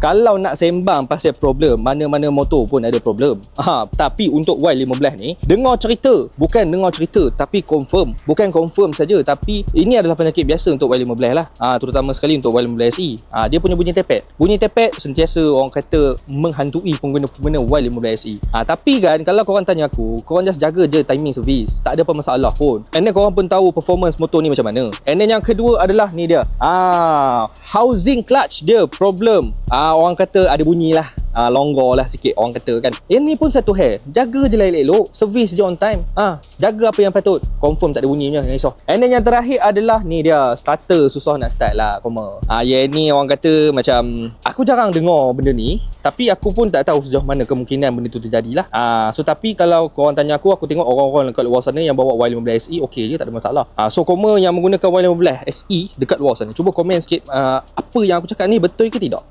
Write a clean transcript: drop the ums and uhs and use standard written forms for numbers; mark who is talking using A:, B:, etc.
A: Kalau nak sembang pasal problem, mana-mana motor pun ada problem. Tapi untuk Y15 ni, dengar cerita, bukan dengar cerita tapi confirm. Bukan confirm saja, tapi ini adalah penyakit biasa untuk Y15 lah. Terutama sekali untuk Y15 SE. Dia punya bunyi tepet. Bunyi tepet sentiasa orang kata menghantui pengguna-pengguna Y15 SE. Tapi kan, kalau korang tanya aku, korang just jaga je timing servis. Tak ada apa masalah pun. And then korang pun tahu performance motor ni macam mana. And then yang kedua adalah ni dia. Housing clutch dia problem. Orang kata ada bunyi lah. Longgar lah sikit orang kata kan. Ini pun satu hal. Jaga je lah elok-elok. Servis je on time. Jaga apa yang patut. Confirm tak ada bunyinya. Jangan risau. And then yang terakhir adalah ni dia. Starter susah nak start lah. Ni orang kata macam aku jarang dengar benda ni. Tapi aku pun tak tahu sejauh mana kemungkinan benda tu terjadi lah. Tapi kalau korang tanya aku tengok orang-orang dekat luar sana yang bawa Y15 SE okey je, tak ada masalah. So korang yang menggunakan Y15 SE dekat luar sana, cuba komen sikit apa yang aku cakap ni betul ke tidak.